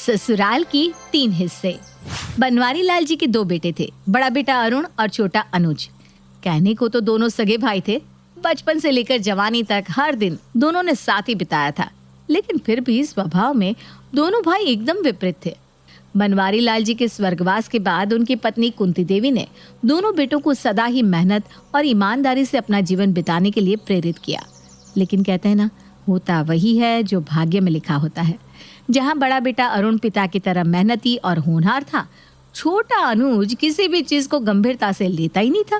ससुराल की 3 हिस्से। बनवारी लाल जी के 2 बेटे थे, बड़ा बेटा अरुण और छोटा अनुज। कहने को तो दोनों सगे भाई थे। बचपन से लेकर जवानी तक हर दिन दोनों ने साथ ही बिताया था, लेकिन फिर भी स्वभाव में दोनों भाई एकदम विपरीत थे। बनवारी लाल जी के स्वर्गवास के बाद उनकी पत्नी कुंती देवी ने दोनों बेटों को सदा ही मेहनत और ईमानदारी से अपना जीवन बिताने के लिए प्रेरित किया। लेकिन कहते हैं ना, होता वही है जो भाग्य में लिखा होता है। जहां बड़ा बेटा अरुण पिता की तरह मेहनती और होनहार था, छोटा अनुज किसी भी चीज को गंभीरता से लेता ही नहीं था।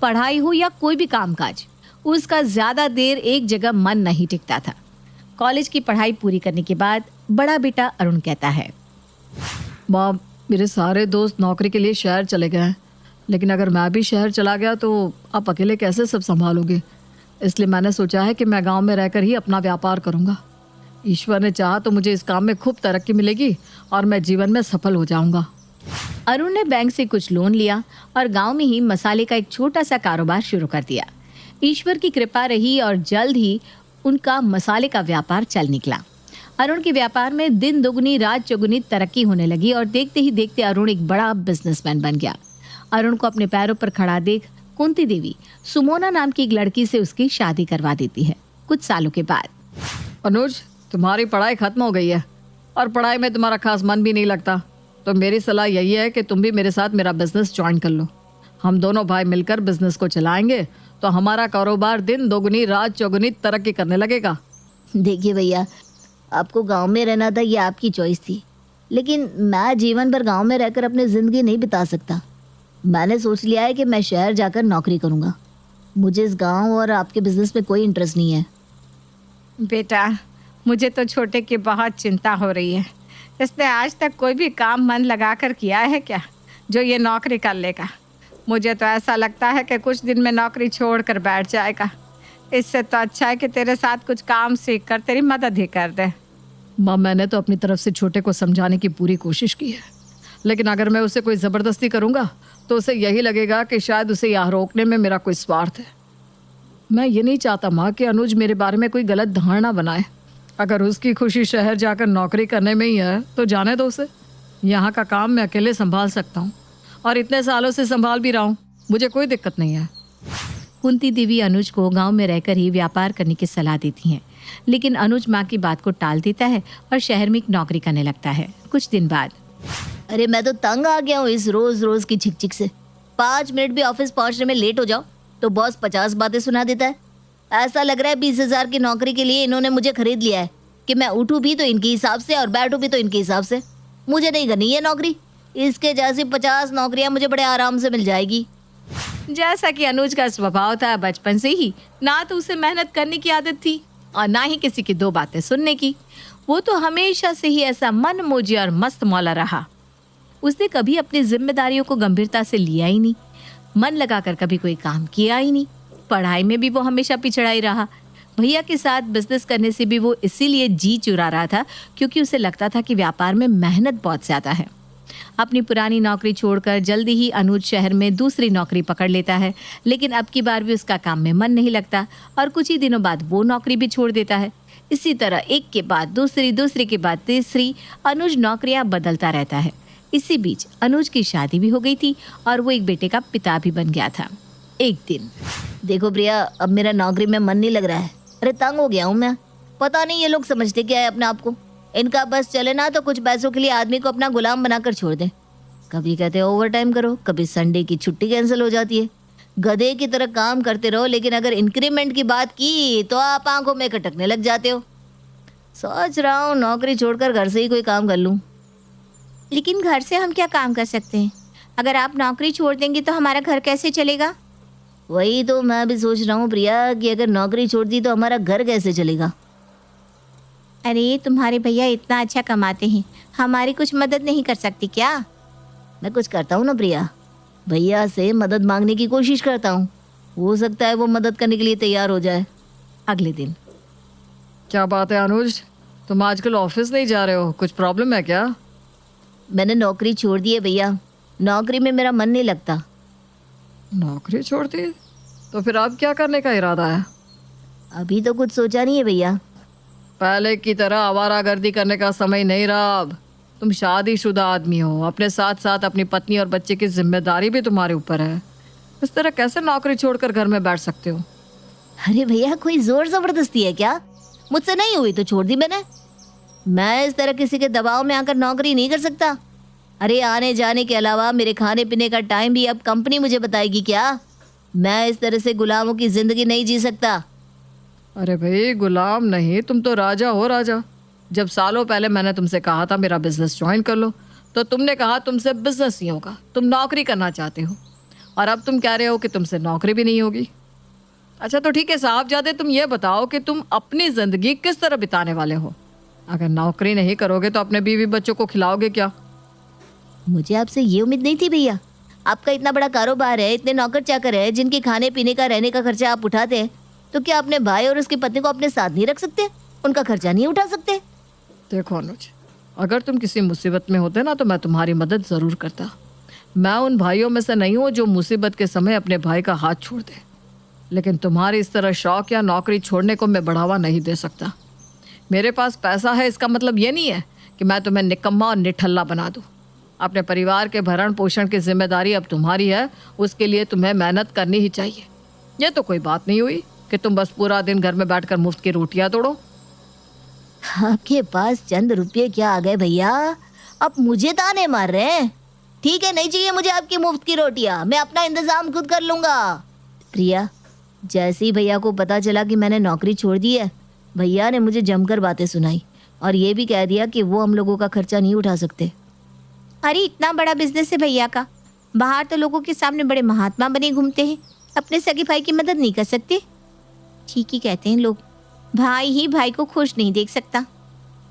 पढ़ाई हो या कोई भी कामकाज, उसका ज्यादा देर एक जगह मन नहीं टिकता था। कॉलेज की पढ़ाई पूरी करने के बाद बड़ा बेटा अरुण कहता है, माँ, मेरे सारे दोस्त नौकरी के लिए शहर चले गए हैं, लेकिन अगर मैं भी शहर चला गया तो आप अकेले कैसे सब संभालोगे? इसलिए मैंने सोचा है कि मैं गांव में रहकर ही अपना व्यापार करूंगा। ईश्वर ने चाहा तो मुझे इस काम में खूब तरक्की मिलेगी और मैं जीवन में सफल हो जाऊंगा। अरुण ने बैंक से कुछ लोन लिया और गांव में ही मसाले का एक छोटा सा कारोबार शुरू कर दिया। ईश्वर की कृपा रही और जल्द ही उनका मसाले का व्यापार चल निकला। अरुण के व्यापार में दिन दुगनी रात चौगुनी तरक्की होने लगी और देखते ही देखते अरुण एक बड़ा बिजनेसमैन बन गया। अरुण को अपने पैरों पर खड़ा देख कुंती देवी सुमोना नाम की एक लड़की से उसकी शादी करवा देती है। कुछ सालों के बाद, अनुज, तुम्हारी पढ़ाई खत्म हो गई है और पढ़ाई में तुम्हारा खास मन भी नहीं लगता, तो मेरी सलाह यही है कि तुम भी मेरे साथ मेरा बिजनेस ज्वाइन कर लो। हम दोनों भाई मिलकर बिजनेस को चलाएंगे तो हमारा कारोबार दिन दोगुनी रात चौगुनी तरक्की करने लगेगा। देखिए भैया, आपको गांव में रहना था, ये आपकी चॉइस थी, लेकिन मैं जीवन भर गांव में रहकर अपनी ज़िंदगी नहीं बिता सकता। मैंने सोच लिया है कि मैं शहर जाकर नौकरी करूंगा। मुझे इस गांव और आपके बिजनेस में कोई इंटरेस्ट नहीं है। बेटा, मुझे तो छोटे की बहुत चिंता हो रही है। इसने आज तक कोई भी काम मन लगा कर किया है क्या जो ये नौकरी कर लेगा? मुझे तो ऐसा लगता है कि कुछ दिन में नौकरी छोड़ कर बैठ जाएगा। इससे तो अच्छा है कि तेरे साथ कुछ काम सीख कर तेरी मदद ही कर दे। माँ, मैंने तो अपनी तरफ से छोटे को समझाने की पूरी कोशिश की है, लेकिन अगर मैं उसे कोई ज़बरदस्ती करूँगा तो उसे यही लगेगा कि शायद उसे यहाँ रोकने में मेरा कोई स्वार्थ है। मैं ये नहीं चाहता माँ कि अनुज मेरे बारे में कोई गलत धारणा बनाए। अगर उसकी खुशी शहर जाकर नौकरी करने में ही है तो जाने दो उसे। यहाँ का काम मैं अकेले संभाल सकता हूँ और इतने सालों से संभाल भी रहा हूँ, मुझे कोई दिक्कत नहीं है। कुंती देवी अनुज को गांव में रहकर ही व्यापार करने की सलाह देती हैं, लेकिन अनुज माँ की बात को टाल देता है और शहर में एक नौकरी करने लगता है। कुछ दिन बाद, अरे मैं तो तंग आ गया हूँ इस रोज रोज की झिकझिक से। 5 मिनट भी ऑफिस पहुँचने में लेट हो जाओ तो बॉस 50 बातें सुना देता है। ऐसा लग रहा है 20,000 की नौकरी के लिए इन्होंने मुझे खरीद लिया है कि मैं उठूँ भी तो इनके हिसाब से और बैठूँ भी तो इनके हिसाब से। मुझे नहीं करनी है नौकरी। इसके जैसी 50 नौकरियाँ मुझे बड़े आराम से मिल जाएगी। जैसा कि अनुज का स्वभाव था, बचपन से ही ना तो उसे मेहनत करने की आदत थी और ना ही किसी की 2 बातें सुनने की। वो तो हमेशा से ही ऐसा मन मोजी और मस्त मौला रहा। उसने कभी अपनी जिम्मेदारियों को गंभीरता से लिया ही नहीं, मन लगाकर कभी कोई काम किया ही नहीं। पढ़ाई में भी वो हमेशा पिछड़ा ही रहा। भैया के साथ बिजनेस करने से भी वो इसीलिए जी चुरा रहा था क्योंकि उसे लगता था कि व्यापार में मेहनत बहुत ज़्यादा है। अपनी पुरानी नौकरी छोड़कर जल्दी ही अनुज शहर में दूसरी नौकरी पकड़ लेता है, लेकिन अब की बार भी उसका काम में मन नहीं लगता और कुछ ही दिनों बाद वो नौकरी भी छोड़ देता है। इसी तरह एक के बाद दूसरी, दूसरी के बाद तीसरी अनुज नौकरियां बदलता रहता है। इसी बीच अनुज की शादी भी हो गई थी और वो एक बेटे का पिता भी बन गया था। एक दिन, देखो प्रिया, अब मेरा नौकरी में मन नहीं लग रहा है। अरे तंग हो गया हूँ मैं। पता नहीं ये लोग समझते क्या है अपने आप को। इनका बस चले ना तो कुछ पैसों के लिए आदमी को अपना गुलाम बनाकर छोड़ दे। कभी कहते हैं ओवर टाइम करो, कभी संडे की छुट्टी कैंसिल हो जाती है। गधे की तरह काम करते रहो, लेकिन अगर इंक्रीमेंट की बात की तो आप आंखों में खटकने लग जाते हो। सोच रहा हूँ नौकरी छोड़कर घर से ही कोई काम कर लूँ। लेकिन घर से हम क्या काम कर सकते हैं? अगर आप नौकरी छोड़ देंगे तो हमारा घर कैसे चलेगा? वही तो मैं भी सोच रहा हूँ प्रिया कि अगर नौकरी छोड़ दी तो हमारा घर कैसे चलेगा। अरे तुम्हारे भैया इतना अच्छा कमाते हैं, हमारी कुछ मदद नहीं कर सकती क्या? मैं कुछ करता हूँ ना प्रिया, भैया से मदद मांगने की कोशिश करता हूँ। हो सकता है वो मदद करने के लिए तैयार हो जाए। अगले दिन, क्या बात है अनुज, तुम आजकल ऑफिस नहीं जा रहे हो? कुछ प्रॉब्लम है क्या? मैंने नौकरी छोड़ दी है भैया। नौकरी में मेरा मन नहीं लगता। नौकरी छोड़ दी? तो फिर अब क्या करने का इरादा है? अभी तो कुछ सोचा नहीं है भैया। पहले की तरह आवारागर्दी करने का समय नहीं रहा अब। तुम शादीशुदा आदमी हो, अपने साथ साथ अपनी पत्नी और बच्चे की जिम्मेदारी भी तुम्हारे ऊपर है। इस तरह कैसे नौकरी छोड़कर घर में बैठ सकते हो? अरे भैया, कोई जोर जबरदस्ती है क्या? मुझसे नहीं हुई तो छोड़ दी मैंने। मैं इस तरह किसी के दबाव में आकर नौकरी नहीं कर सकता। अरे आने जाने के अलावा मेरे खाने पीने का टाइम भी अब कंपनी मुझे बताएगी क्या? मैं इस तरह से गुलामों की जिंदगी नहीं जी सकता। अरे भाई, गुलाम नहीं, तुम तो राजा हो राजा। जब सालों पहले मैंने तुमसे कहा था मेरा बिजनेस ज्वाइन कर लो, तो तुमने कहा तुमसे बिजनेस नहीं होगा, तुम नौकरी करना चाहते हो। और अब तुम कह रहे हो कि तुमसे नौकरी भी नहीं होगी। अच्छा तो ठीक है साहबजादे, तुम ये बताओ कि तुम अपनी ज़िंदगी किस तरह बिताने वाले हो? अगर नौकरी नहीं करोगे तो अपने बीवी बच्चों को खिलाओगे क्या? मुझे आपसे ये उम्मीद नहीं थी भैया। आपका इतना बड़ा कारोबार है, इतने नौकर चाकर है जिनके खाने पीने का रहने का खर्चा आप उठाते हैं, तो क्या अपने भाई और उसकी पत्नी को अपने साथ नहीं रख सकते? उनका खर्चा नहीं उठा सकते? देखो अनुज, अगर तुम किसी मुसीबत में होते ना तो मैं तुम्हारी मदद ज़रूर करता। मैं उन भाइयों में से नहीं हूँ जो मुसीबत के समय अपने भाई का हाथ छोड़ दे, लेकिन तुम्हारी इस तरह शौक या नौकरी छोड़ने को मैं बढ़ावा नहीं दे सकता। मेरे पास पैसा है इसका मतलब ये नहीं है कि मैं तुम्हें निकम्मा और निठल्ला बना दूँ। अपने परिवार के भरण पोषण की जिम्मेदारी अब तुम्हारी है, उसके लिए तुम्हें मेहनत करनी ही चाहिए। यह तो कोई बात नहीं हुई कि तुम बस पूरा दिन घर में बैठकर मुफ्त की रोटियां तोड़ो। आपके पास चंद रुपये क्या आ गए भैया? आप मुझे ताने मार रहे हैं? ठीक है, नहीं चाहिए मुझे आपकी मुफ्त की रोटियां, मैं अपना इंतजाम खुद कर लूंगा। प्रिया, जैसे ही भैया को पता चला कि मैंने नौकरी छोड़ दी है, भैया ने मुझे जमकर बातें सुनाई और ये भी कह दिया कि वो हम लोगों का खर्चा नहीं उठा सकते। अरे इतना बड़ा बिजनेस है भैया का, बाहर तो लोगों के सामने बड़े महात्मा बने घूमते हैं, अपने सगे भाई की मदद नहीं कर सकते। ठीक ही कहते हैं लोग, भाई ही भाई को खुश नहीं देख सकता।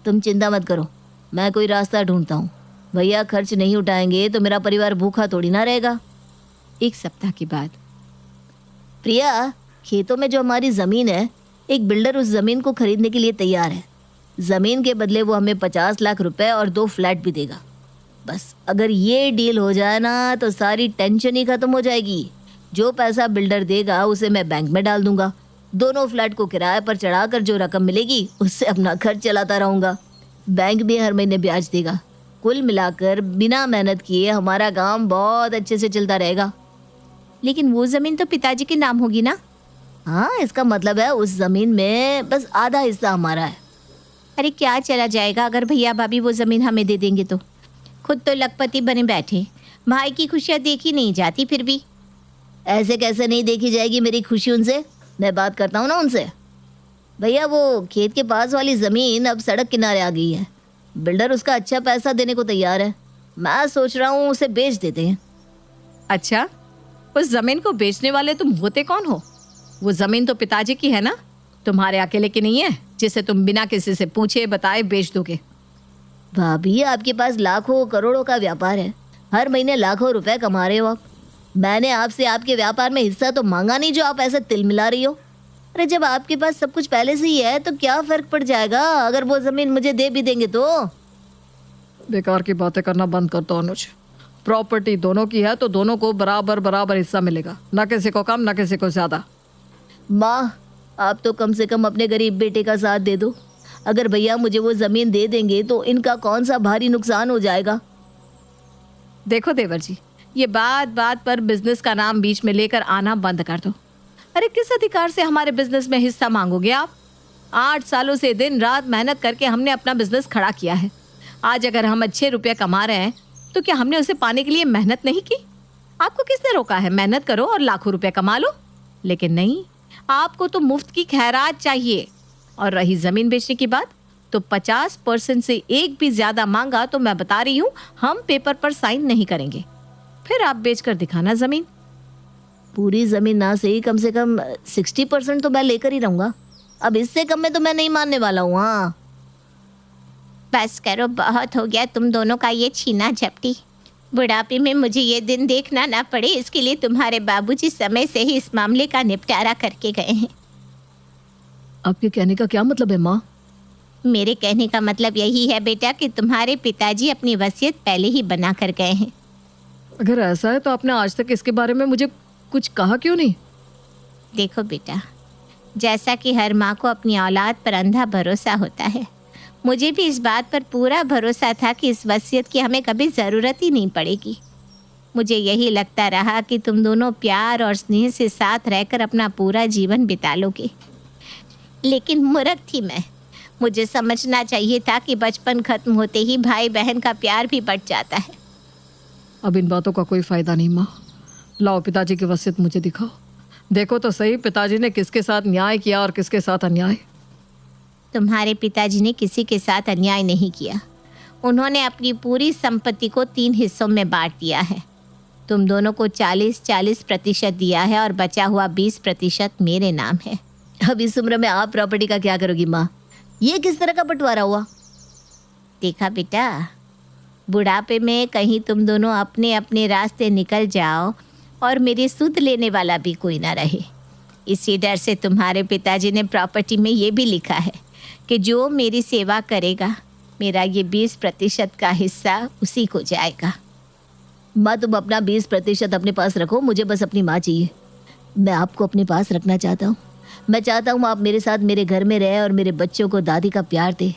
तुम चिंता मत करो, मैं कोई रास्ता ढूंढता हूँ। भैया खर्च नहीं उठाएंगे तो मेरा परिवार भूखा थोड़ी ना रहेगा। एक सप्ताह के बाद प्रिया, खेतों में जो हमारी ज़मीन है, एक बिल्डर उस ज़मीन को खरीदने के लिए तैयार है। ज़मीन के बदले वो हमें 50 लाख रुपए और 2 फ्लैट भी देगा। बस अगर ये डील हो जाए ना तो सारी टेंशन ही ख़त्म हो जाएगी। जो पैसा बिल्डर देगा उसे मैं बैंक में डाल दूंगा। दोनों फ्लैट को किराए पर चढ़ाकर जो रकम मिलेगी उससे अपना खर्च चलाता रहूँगा। बैंक भी हर महीने ब्याज देगा। कुल मिलाकर बिना मेहनत किए हमारा काम बहुत अच्छे से चलता रहेगा। लेकिन वो ज़मीन तो पिताजी के नाम होगी ना? हाँ, इसका मतलब है उस ज़मीन में बस आधा हिस्सा हमारा है। अरे क्या चला जाएगा अगर भैया भाभी वो ज़मीन हमें दे देंगे तो? खुद तो लखपति बने बैठे, भाई की खुशियाँ देखी नहीं जाती। फिर भी ऐसे कैसे नहीं देखी जाएगी मेरी खुशी उनसे? मैं बात करता हूँ ना उनसे। भैया, वो खेत के पास वाली ज़मीन अब सड़क किनारे आ गई है। बिल्डर उसका अच्छा पैसा देने को तैयार है। मैं सोच रहा हूँ उसे बेच देते हैं। अच्छा, उस ज़मीन को बेचने वाले तुम होते कौन हो? वो ज़मीन तो पिताजी की है ना, तुम्हारे अकेले की नहीं है जिसे तुम बिना किसी से पूछे बताए बेच दोगे। भाभी, आपके पास लाखों करोड़ों का व्यापार है, हर महीने लाखों रुपए कमा रहे हो आप। मैंने आपसे आपके व्यापार में हिस्सा तो मांगा नहीं जो आप ऐसे तिल मिला रही हो। अरे जब आपके पास सब कुछ पहले से ही है तो क्या फर्क पड़ जाएगा अगर वो ज़मीन मुझे दे भी देंगे तो? बेकार की बातें करना बंद कर दो अनुज। प्रॉपर्टी दोनों की है तो दोनों को बराबर बराबर हिस्सा मिलेगा, ना किसी को कम ना किसी को ज़्यादा। माँ, आप तो कम से कम अपने गरीब बेटे का साथ दे दो। अगर भैया मुझे वो ज़मीन दे देंगे तो इनका कौन सा भारी नुकसान हो जाएगा। देखो देवर जी, ये बात बात पर बिजनेस का नाम बीच में लेकर आना बंद कर दो। अरे किस अधिकार से हमारे बिजनेस में हिस्सा मांगोगे आप? 8 सालों से दिन रात मेहनत करके हमने अपना बिजनेस खड़ा किया है। आज अगर हम अच्छे रुपये कमा रहे हैं तो क्या हमने उसे पाने के लिए मेहनत नहीं की? आपको किसने रोका है? मेहनत करो और लाखों रुपए कमा लो। लेकिन नहीं, आपको तो मुफ्त की खैरात चाहिए। और रही ज़मीन बेचने की बात, तो 50% से एक भी ज़्यादा मांगा तो मैं बता रही हूँ, हम पेपर पर साइन नहीं करेंगे। फिर आप बेचकर दिखाना ज़मीन। पूरी ज़मीन ना सही, कम से कम 60% तो मैं लेकर ही रहूँगा। अब इससे कम में तो मैं नहीं मानने वाला हूँ। हाँ बस करो, बहुत हो गया तुम दोनों का ये छीना झपटी। बुढ़ापे में मुझे ये दिन देखना ना पड़े, इसके लिए तुम्हारे बाबूजी समय से ही इस मामले का निपटारा करके गए हैं। आपके कहने का क्या मतलब है माँ? मेरे कहने का मतलब यही है बेटा कि तुम्हारे पिताजी अपनी वसीयत पहले ही बना कर गए हैं। अगर ऐसा है तो आपने आज तक इसके बारे में मुझे कुछ कहा क्यों नहीं? देखो बेटा, जैसा कि हर माँ को अपनी औलाद पर अंधा भरोसा होता है, मुझे भी इस बात पर पूरा भरोसा था कि इस वसीयत की हमें कभी ज़रूरत ही नहीं पड़ेगी। मुझे यही लगता रहा कि तुम दोनों प्यार और स्नेह से साथ रहकर अपना पूरा जीवन बिता लोगे। लेकिन मूर्ख थी मैं। मुझे समझना चाहिए था कि बचपन खत्म होते ही भाई बहन का प्यार भी बढ़ जाता है। अब इन बातों का कोई फायदा नहीं माँ। लाओ पिताजी की वसीयत मुझे दिखाओ। देखो तो सही पिताजी ने किसके साथ न्याय किया और किसके साथ अन्याय। तुम्हारे पिताजी ने किसी के साथ अन्याय नहीं किया। उन्होंने अपनी पूरी संपत्ति को 3 हिस्सों में बांट दिया है। तुम दोनों को 40-40% दिया है और बचा हुआ 20% मेरे नाम है। अब इस उम्र में आप प्रॉपर्टी का क्या करोगी माँ? ये किस तरह का बंटवारा हुआ? देखा बेटा, बुढ़ापे में कहीं तुम दोनों अपने अपने रास्ते निकल जाओ और मेरी सुध लेने वाला भी कोई ना रहे। इसी डर से तुम्हारे पिताजी ने प्रॉपर्टी में ये भी लिखा है कि जो मेरी सेवा करेगा मेरा ये 20% का हिस्सा उसी को जाएगा। माँ तुम अपना 20% अपने पास रखो, मुझे बस अपनी माँ चाहिए। मैं आपको अपने पास रखना चाहता हूँ। मैं चाहता हूँ आप मेरे साथ मेरे घर में रहे और मेरे बच्चों को दादी का प्यार दे।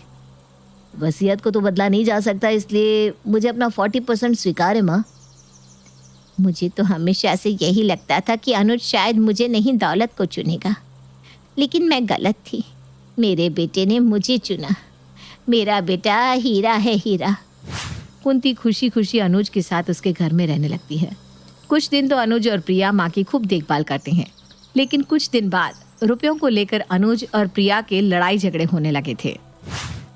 वसीयत को तो बदला नहीं जा सकता, इसलिए मुझे अपना 40% स्वीकार है माँ। मुझे तो हमेशा से यही लगता था कि अनुज शायद मुझे नहीं दौलत को चुनेगा, लेकिन मैं गलत थी। मेरे बेटे ने मुझे चुना। मेरा बेटा हीरा है, हीरा। कुंती खुशी खुशी अनुज के साथ उसके घर में रहने लगती है। कुछ दिन तो अनुज और प्रिया माँ की खूब देखभाल करते हैं, लेकिन कुछ दिन बाद रुपयों को लेकर अनुज और प्रिया के लड़ाई झगड़े होने लगे थे।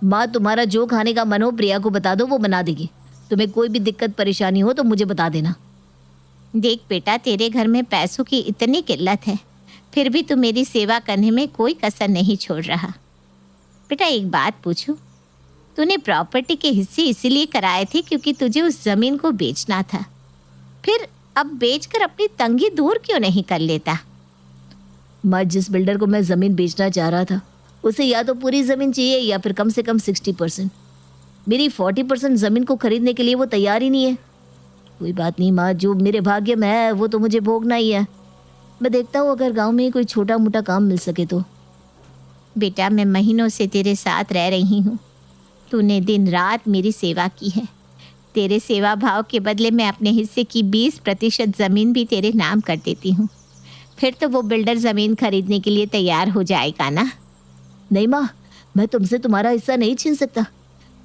माँ तुम्हारा जो खाने का मन हो प्रिया को बता दो, वो बना देगी। तुम्हें कोई भी दिक्कत परेशानी हो तो मुझे बता देना। देख बेटा, तेरे घर में पैसों की इतनी किल्लत है, फिर भी तू मेरी सेवा करने में कोई कसर नहीं छोड़ रहा। बेटा एक बात पूछूं, तूने प्रॉपर्टी के हिस्से इसीलिए कराए थे क्योंकि तुझे उस ज़मीन को बेचना था, फिर अब बेचकर अपनी तंगी दूर क्यों नहीं कर लेता? माँ जिस बिल्डर को मैं ज़मीन बेचना चाह रहा था उसे या तो पूरी ज़मीन चाहिए या फिर कम से कम 60%। मेरी 40% ज़मीन को खरीदने के लिए वो तैयार ही नहीं है। कोई बात नहीं माँ, जो मेरे भाग्य में है वो तो मुझे भोगना ही है। मैं देखता हूँ अगर गांव में कोई छोटा मोटा काम मिल सके तो। बेटा मैं महीनों से तेरे साथ रह रही हूँ। तूने दिन रात मेरी सेवा की है। तेरे सेवा भाव के बदले मैं अपने हिस्से की 20% ज़मीन भी तेरे नाम कर देती हूँ। फिर तो वो बिल्डर ज़मीन खरीदने के लिए तैयार हो जाएगा ना? नहीं माँ, मैं तुमसे तुम्हारा हिस्सा नहीं छीन सकता।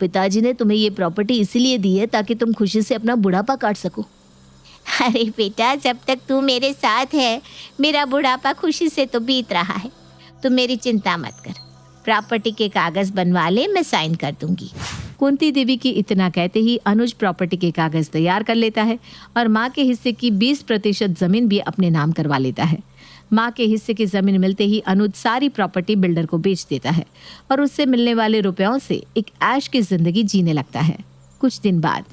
पिताजी ने तुम्हें ये प्रॉपर्टी इसीलिए दी है ताकि तुम खुशी से अपना बुढ़ापा काट सको। अरे बेटा, जब तक तू मेरे साथ है मेरा बुढ़ापा खुशी से तो बीत रहा है। तू मेरी चिंता मत कर, प्रॉपर्टी के कागज़ बनवा ले, मैं साइन कर दूंगी। कुंती देवी की इतना कहते ही अनुज प्रॉपर्टी के कागज तैयार कर लेता है और माँ के हिस्से की 20% जमीन भी अपने नाम करवा लेता है। माँ के हिस्से की जमीन मिलते ही अनुज सारी प्रॉपर्टी बिल्डर को बेच देता है और उससे मिलने वाले रुपयों से एक ऐश की जिंदगी जीने लगता है। कुछ दिन बाद,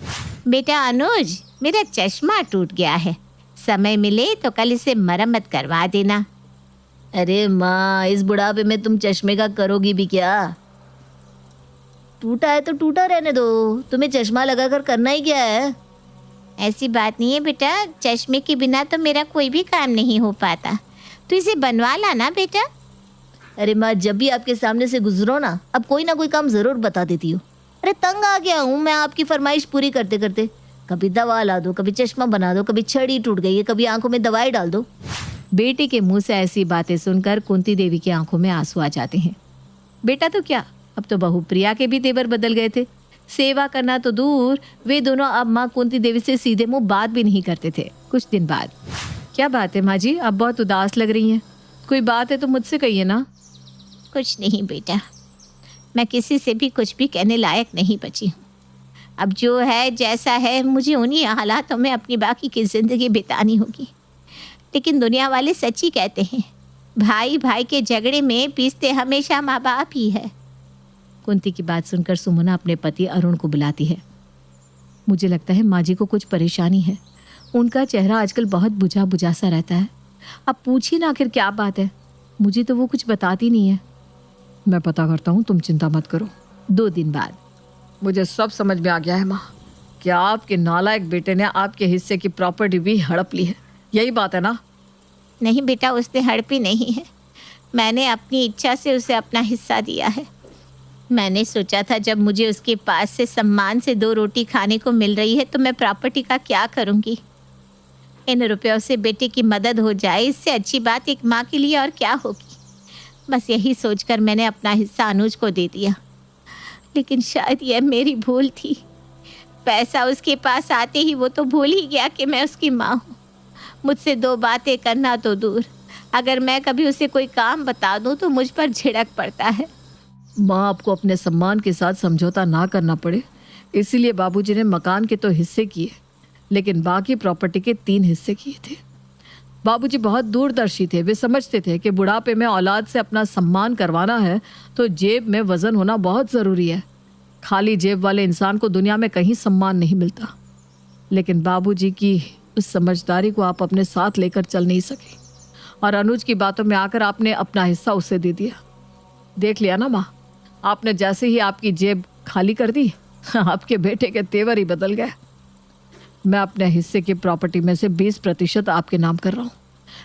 बेटा अनुज, मेरा चश्मा टूट गया है, समय मिले तो कल इसे मरम्मत करवा देना। अरे माँ, इस बुढ़ापे में तुम चश्मे का करोगी भी क्या? टूटा है तो टूटा रहने दो, तुम्हें चश्मा लगाकर करना ही क्या है? ऐसी बात नहीं है बेटा, चश्मे के बिना तो मेरा कोई भी काम नहीं हो पाता। तो इसे बनवा लाना बेटा। अरे माँ, जब भी आपके सामने से गुजरो ना, अब कोई ना कोई काम ज़रूर बता देती हो। अरे तंग आ गया हूँ मैं आपकी फरमाइश पूरी करते करते। कभी दवा ला दो, कभी चश्मा बना दो, कभी छड़ी टूट गई है, कभी आंखों में दवाई डाल दो। बेटे के मुंह से ऐसी बातें सुनकर कुंती देवी की आंखों में आंसू आ जाते हैं। बेटा तो क्या, अब तो बहू प्रिया के भी तेवर बदल गए थे। सेवा करना तो दूर, वे दोनों अब माँ कुंती देवी से सीधे मुंह बात भी नहीं करते थे। कुछ दिन बाद, क्या बात है माँ जी, आप बहुत उदास लग रही हैं। कोई बात है तो मुझसे कहिए ना। कुछ नहीं बेटा, मैं किसी से भी कुछ भी कहने लायक नहीं बची हूँ। अब जो है जैसा है, मुझे उन्हीं हालातों में अपनी बाकी की ज़िंदगी बितानी होगी। लेकिन दुनिया वाले सच ही कहते हैं, भाई भाई के झगड़े में पीसते हमेशा माँ बाप ही है। कुंती की बात सुनकर सुमना अपने पति अरुण को बुलाती है। मुझे लगता है माँ जी को कुछ परेशानी है। उनका चेहरा आजकल बहुत बुझा बुझा सा रहता है। अब पूछिए ना आखिर क्या बात है, मुझे तो वो कुछ बताती नहीं है। मैं पता करता हूँ, तुम चिंता मत करो। 2 दिन बाद, मुझे सब समझ में आ गया है माँ। क्या आपके नालायक बेटे ने आपके हिस्से की प्रॉपर्टी भी हड़प ली है, यही बात है ना? नहीं बेटा, उसने हड़पी नहीं है। मैंने अपनी इच्छा से उसे अपना हिस्सा दिया है। मैंने सोचा था जब मुझे उसके पास से सम्मान से 2 रोटी खाने को मिल रही है तो मैं प्रॉपर्टी का क्या करूँगी। इन रुपयों से बेटे की मदद हो जाए, इससे अच्छी बात एक माँ के लिए और क्या होगी। बस यही सोचकर मैंने अपना हिस्सा अनुज को दे दिया, लेकिन शायद यह मेरी भूल थी। पैसा उसके पास आते ही वो तो भूल ही गया कि मैं उसकी माँ हूँ। मुझसे 2 बातें करना तो दूर, अगर मैं कभी उसे कोई काम बता दूँ तो मुझ पर झिड़क पड़ता है। माँ, आपको अपने सम्मान के साथ समझौता ना करना पड़े, इसीलिए बाबूजी ने मकान के तो हिस्से किए, लेकिन बाकी प्रॉपर्टी के 3 हिस्से किए थे। बाबूजी बहुत दूरदर्शी थे। वे समझते थे कि बुढ़ापे में औलाद से अपना सम्मान करवाना है तो जेब में वजन होना बहुत ज़रूरी है। खाली जेब वाले इंसान को दुनिया में कहीं सम्मान नहीं मिलता। लेकिन बाबूजी की उस समझदारी को आप अपने साथ लेकर चल नहीं सके और अनुज की बातों में आकर आपने अपना हिस्सा उसे दे दिया। देख लिया ना माँ, आपने जैसे ही आपकी जेब खाली कर दी, आपके बेटे के तेवर ही बदल गए। मैं अपने हिस्से की प्रॉपर्टी में से 20% आपके नाम कर रहा हूँ,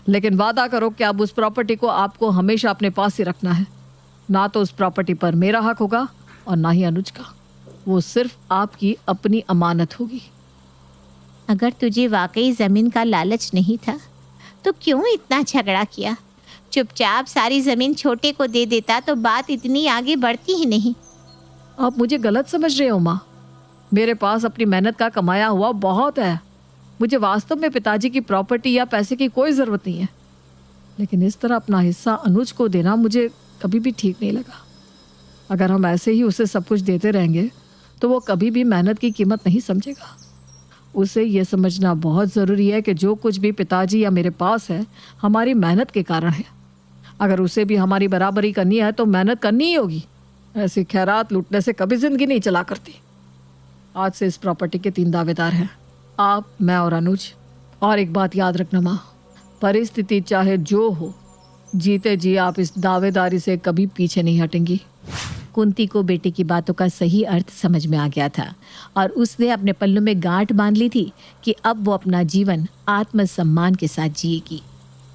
लेकिन वादा करो कि अब उस प्रॉपर्टी को आपको हमेशा अपने पास ही रखना है। ना तो उस प्रॉपर्टी पर मेरा हक होगा और ना ही अनुज का। वो सिर्फ आपकी अपनी अमानत होगी। अगर तुझे वाकई ज़मीन का लालच नहीं था तो क्यों इतना झगड़ा किया? चुपचाप सारी ज़मीन छोटे को दे देता तो बात इतनी आगे बढ़ती ही नहीं। आप मुझे गलत समझ रहे हो माँ। मेरे पास अपनी मेहनत का कमाया हुआ बहुत है। मुझे वास्तव में पिताजी की प्रॉपर्टी या पैसे की कोई ज़रूरत नहीं है, लेकिन इस तरह अपना हिस्सा अनुज को देना मुझे कभी भी ठीक नहीं लगा। अगर हम ऐसे ही उसे सब कुछ देते रहेंगे तो वो कभी भी मेहनत की कीमत नहीं समझेगा। उसे ये समझना बहुत ज़रूरी है कि जो कुछ भी पिताजी या मेरे पास है हमारी मेहनत के कारण है। अगर उसे भी हमारी बराबरी करनी है तो मेहनत करनी ही होगी। ऐसी खैरात लूटने से कभी ज़िंदगी नहीं चला करती। आज से इस प्रॉपर्टी के 3 दावेदार हैं, आप, मैं और अनुज। और एक बात याद रखना माँ, परिस्थिति चाहे जो हो, जीते जी आप इस दावेदारी से कभी पीछे नहीं हटेंगी। कुंती को बेटे की बातों का सही अर्थ समझ में आ गया था और उसने अपने पल्लों में गांठ बांध ली थी कि अब वो अपना जीवन आत्मसम्मान के साथ जिएगी।